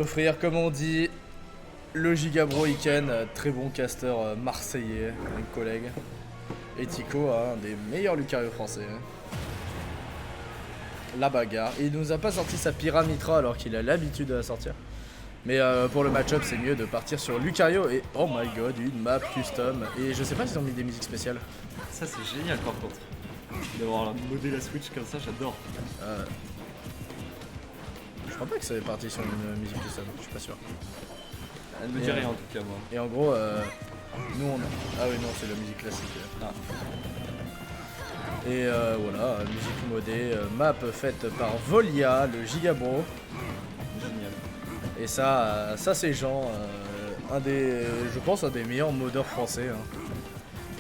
Offrir, comme on dit, le Gigabro Iken, très bon caster marseillais, un collègue. Et Tico, un des meilleurs Lucario français. La bagarre. Il nous a pas sorti sa Pyramitra alors qu'il a l'habitude de la sortir. Mais pour le match-up, c'est mieux de partir sur Lucario et oh my god, une map custom. Et je sais pas s'ils ont mis des musiques spéciales. Ça, c'est génial par contre. D'avoir modé la Switch comme ça, j'adore. Je crois pas que ça fait parti sur une musique custom, je suis pas sûr. Elle me dit rien en tout cas, moi. Et en gros, nous on a... Ah oui, non, c'est la musique classique. Ah. Et voilà, musique modée, map faite par Volia, le Gigabro. Génial. Et ça c'est Jean, je pense un des meilleurs modeurs français.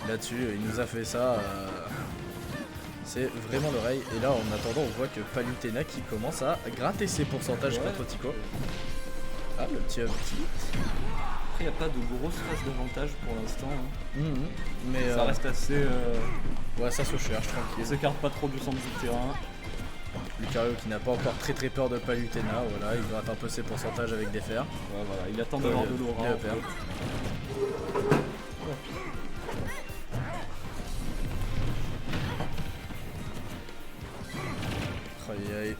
Là-dessus, il nous a fait ça. C'est vraiment l'oreille. Et là, en attendant, on voit que Palutena qui commence à gratter ses pourcentages contre Tico. Ah, le petit uptick. Après, il n'y a pas de grosse phase d'avantage pour l'instant. Mais ça reste assez. Ouais, ça se cherche tranquille. Il s'écarte pas trop du centre du terrain. Lucario qui n'a pas encore très peur de Palutena. Voilà, il gratte un peu ses pourcentages avec des fers. Ouais, voilà, il attend d'avoir de l'aura.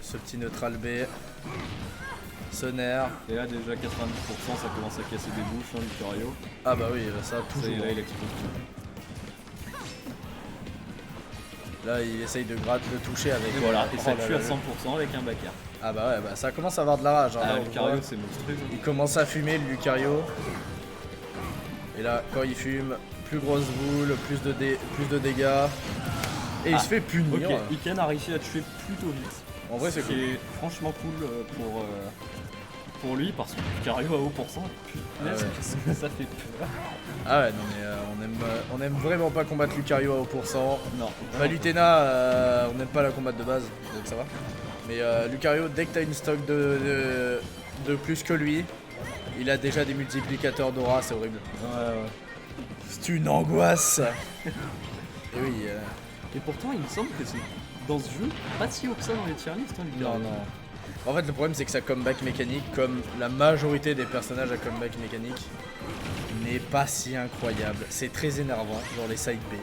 Ce petit neutral B, ce nerf. Et là déjà 90% ça commence à casser des bouches, hein, Lucario. Ah bah oui, ça toujours. Là il explose. Là il essaye de toucher avec... Et voilà, et ça tue à 100% avec un backer. Ah bah ouais, bah ça commence à avoir de la rage. Ah, le Lucario c'est monstrueux. Il commence à fumer le Lucario. Et là, quand il fume, plus grosse boule, plus de dégâts. Et il se fait punir. Ok, Iken a réussi à tuer plutôt vite. En vrai, c'est cool. C'est franchement cool pour lui parce que Lucario à haut pourcent. Ça fait peur. Ah ouais, non mais on aime vraiment pas combattre Lucario à haut pourcent. Non. Palutena, on n'aime pas la combattre de base, donc ça va. Mais Lucario, dès que t'as une stock de plus que lui, il a déjà des multiplicateurs d'aura, c'est horrible. Ouais. C'est une angoisse. Et oui. Et pourtant, il me semble que c'est dans ce jeu pas si haut que ça dans les tier list. Non. En fait, le problème, c'est que sa comeback mécanique, comme la majorité des personnages à comeback mécanique, n'est pas si incroyable. C'est très énervant, genre les side B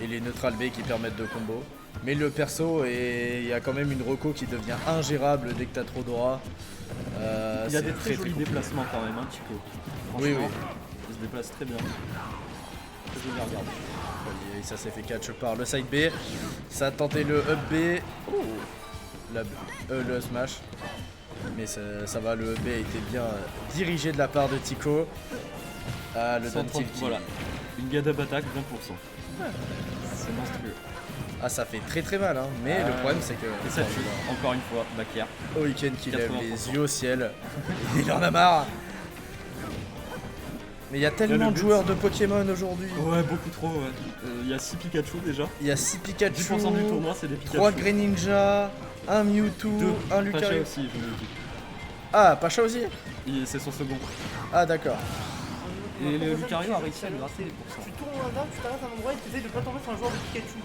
et les neutral B qui permettent de combo. Mais le perso, il y a quand même une reco qui devient ingérable dès que t'as trop d'aura. Il y a des très jolis déplacements quand même, hein, Tico. Oui. Il se déplace très bien. Très joli à regarder. Et ça s'est fait catch par le side B. Ça a tenté le up B. Le smash. Mais ça va, le up B a été bien dirigé de la part de Tico. Le down tilt. Voilà. Une Gadab attack 20%. C'est monstrueux. Ah, ça fait très mal, hein. Mais le problème c'est que... Et ça tue, encore une fois, backer. Iken qui lève les yeux au ciel. Il en a marre. Mais il y a tellement de joueurs de Pokémon aujourd'hui. Ouais, beaucoup trop, ouais. Il y a 6 Pikachu déjà. Il y a 6 Pikachu, 10% du tournoi, c'est des Pikachu. 3 Greninja, un Mewtwo, un Lucario. Pacha aussi, je me dis. Ah, Pacha aussi. C'est son second. Ah, d'accord. Et le Lucario a réussi à le gratter pour ça. Tu tournes au hasard, tu t'arrêtes à un endroit et tu essaies de pas tomber sur un joueur de Pikachu.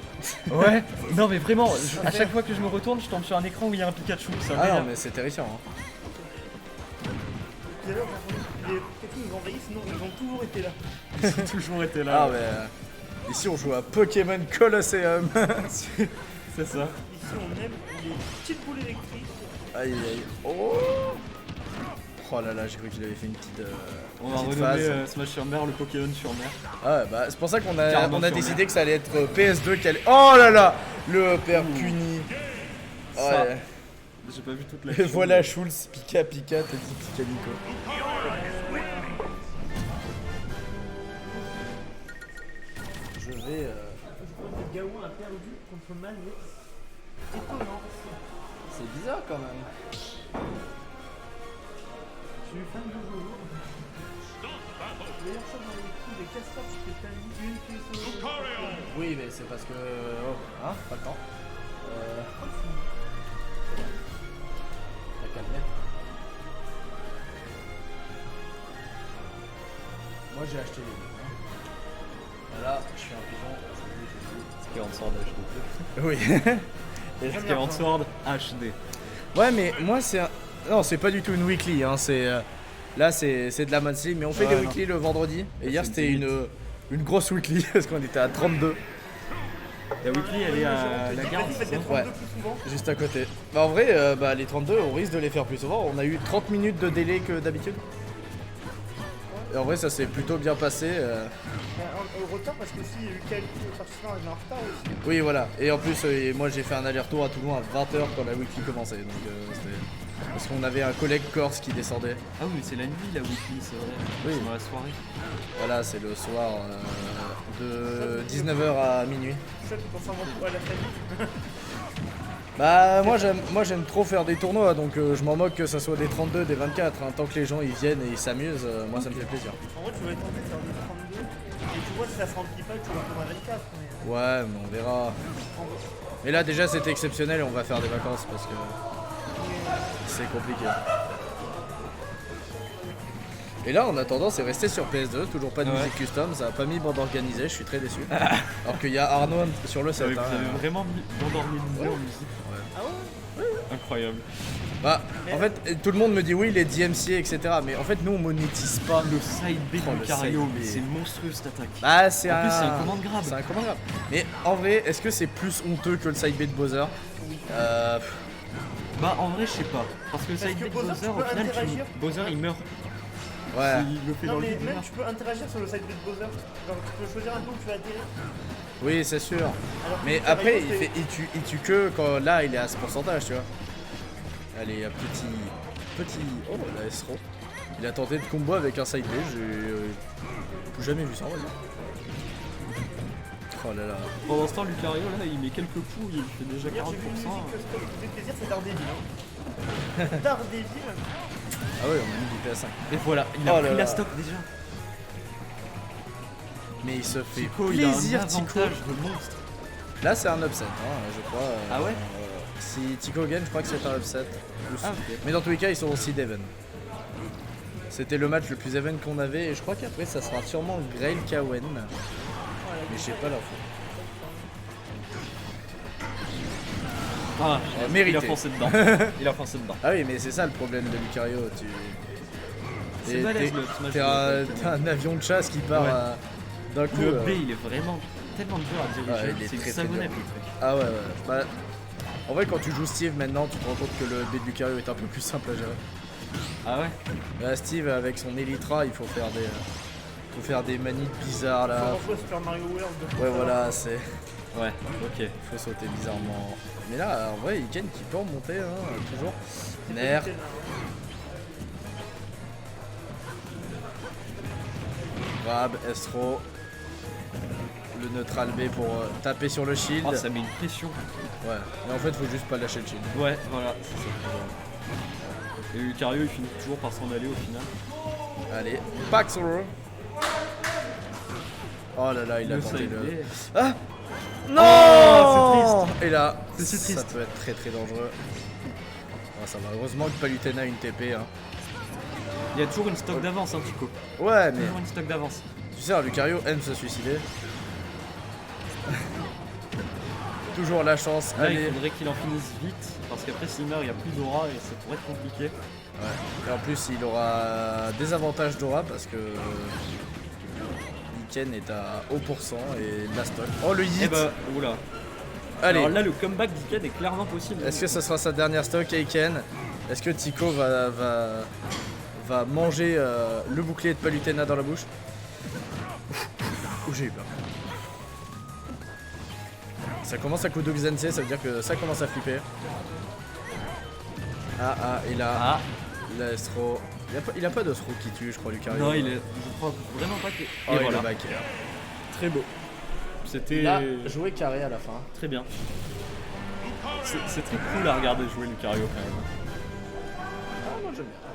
Ouais, non mais vraiment, à chaque fois que je me retourne, je tombe sur un écran où il y a un Pikachu. Ah non, mais c'est terrifiant. Tout à l'heure, les Pikachu nous envahissent, sinon ils ont toujours été là. Ils ont toujours été là. Ah, mais ici on joue à Pokémon Colosseum. C'est ça. Ici on aime les petites boules électriques. Aïe. Oh là là, j'ai cru qu'il avait fait une petite. On va petite renommer phase. Smash sur mer le Pokémon sur mer. Ah bah c'est pour ça qu'on a Carrément sur décidé que ça allait être PS2 qui allait... Oh là là, le père puni. Ça, Ouais. j'ai pas vu toute la Et voilà Schulz, Pika, t'as dit Pika Nico. Je vais... Gawain a perdu contre Malix. Étonnant. C'est bizarre quand même. Je suis fan de jeu. La meilleure chose dans les coups des castors, c'est que t'as mis une pièce au... Oui mais c'est parce que... Oh, hein, pas le temps. La calmette. Moi j'ai acheté les deux. Voilà, je suis un pigeon. Skyward Sword HD. Oui. Et Skyward Sword HD. Ouais mais moi c'est Non, c'est pas du tout une weekly, hein, c'est... là, c'est de la monthly, mais on fait Ouais, des non. weekly le vendredi. Et hier, c'est c'était une une grosse weekly, parce qu'on était à 32, La weekly, elle est à la gare. Vas-y, faites c'est des ça 32 plus souvent. juste à côté. Bah, en vrai, les 32, on risque de les faire plus souvent. On a eu 30 minutes de délai que d'habitude. Et en vrai, ça s'est plutôt bien passé. Au retard parce que s'il y a eu quelques participants en retard aussi. Oui, voilà. Et en plus, moi, j'ai fait un aller-retour à Toulon à 20h quand la weekly commençait. Donc, c'était... Parce qu'on avait un collègue corse qui descendait. Ah oui, mais c'est la nuit la weekly, c'est vrai. Oui. C'est dans la soirée. Voilà, c'est le soir de 19h à minuit. Ça, tu penses vraiment à la famille. Bah moi j'aime trop faire des tournois, donc je m'en moque que ça soit des 32, des 24, hein. Tant que les gens ils viennent et ils s'amusent, moi ça me fait plaisir. En vrai, tu vas être tenté de faire des 32. Et tu vois, si ça se remplit pas, tu vas retourner à 24. Mais... Ouais, mais on verra. Mais là déjà c'était exceptionnel et on va faire des vacances parce que c'est compliqué. Et là en attendant c'est resté sur PS2, toujours pas de Ouais. musique custom, ça a pas mis bande organisée, je suis très déçu. Alors qu'il y a Arnaud sur le set. Vous hein. avez vraiment endormi en musique. Ah ouais? Incroyable. Bah en fait tout le monde me dit oui les DMCA etc, mais en fait nous on monétise pas. Le side B Oh, de le Lucario, side B. mais c'est monstrueux cette attaque. Bah c'est En un... plus, c'est un command grab. C'est un command grab. Mais en vrai, est-ce que c'est plus honteux que le side B de Bowser? Bah en vrai, je sais pas. Parce que le Parce side que B de Bowser, Bowser, tu au peux final, interagir. Bowser il meurt. Ouais. Il le fait Non, dans le mais vide, il même meurt. tu peux interagir sur le site de Bowser. Genre, tu peux choisir un coup où tu vas atterrir. Oui, c'est sûr. Alors que Mais Lucario, après, c'est- il tue que quand là, il est à ce pourcentage, tu vois. Allez, un petit... Oh, la S-Ro. Il a tenté de combo avec un side B, j'ai jamais vu ça, on va dire. Oh là là. Pendant ce temps, Lucario, là, il met quelques coups, il fait déjà 40%. Hier, j'ai vu une musique que Stop qui fait plaisir, c'est Daredevil. Hein. Daredevil. Ah ouais, on a mis du PS5. Et voilà, il a Oh là pris là. la stock déjà. Mais il se fait Tico, il a un plaisir, Tico. avantage de monstre. Là, c'est un upset, hein, je crois. Ah ouais Si Tico gagne, je crois que c'est un upset. Ah, ok. Mais dans tous les cas, ils sont aussi d'even. C'était le match le plus even qu'on avait et je crois qu'après ça sera sûrement Grail Kawen. Mais j'ai pas l'info. Ah, mérité. il a foncé dedans. Il a foncé dedans. Ah oui, mais c'est ça le problème de Lucario. C'est balèze, le smash T'es de un, Lucario. t'as un avion de chasse qui part Ouais. d'un coup. Le B, il est vraiment tellement dur à Ouais, diriger. il est C'est une très, très savonnette dur. le truc. Ah ouais, ouais. Bah, en vrai, quand tu joues Steve maintenant, tu te rends compte que le B de Lucario est un peu plus simple à gérer. Ah ouais. Là, Steve, avec son Elytra, il faut faire des manies bizarres Ça là. renvoie Super Mario World. Ouais, voilà, c'est. Ouais, ok. Faut sauter bizarrement. Mais là, en vrai, Iken qui peut remonter, hein, toujours. Nair. Grab, Estro. Le neutral B pour taper sur le shield. Oh, ça met une pression. Ouais, mais en fait, faut juste pas lâcher le shield. Ouais, voilà, c'est ça. Et Lucario, il finit toujours par s'en aller au final. Allez, Paxor. Oh là là, il a Le tenté side le. B. Ah Oh, non Et là, C'est si ça triste. peut être très très dangereux. Oh, ça va, heureusement que Palutena a une TP. Hein. Il y a toujours une stock d'avance, hein, Tico. Ouais, mais Toujours une stock d'avance. tu sais, Lucario aime se suicider. Toujours la chance, Là, allez. il faudrait qu'il en finisse vite, parce qu'après, s'il meurt, il n'y a plus d'aura et ça pourrait être compliqué. Ouais. Et en plus, il aura des avantages d'aura parce que Iken est à haut pourcent et la stock. Oh le hit Et bah, oula. Allez, Alors là, le comeback d'Iken est clairement possible. est-ce que ce sera sa dernière stock à Iken? Est-ce que Tico va manger le bouclier de Palutena dans la bouche? Ouh, j'ai eu peur. Ça commence à coup de Xense, ça veut dire que ça commence à flipper. Ah, et là, Ah, il a Estro. Il a pas d'Ostro qui tue, je crois, Lucario. non, il est. Je crois vraiment pas que. Oh, Et il voilà. est back air. Très beau. C'était. Il a joué carré à la fin. Très bien. C'est très cool à regarder jouer Lucario quand même. Ah, moi j'aime bien.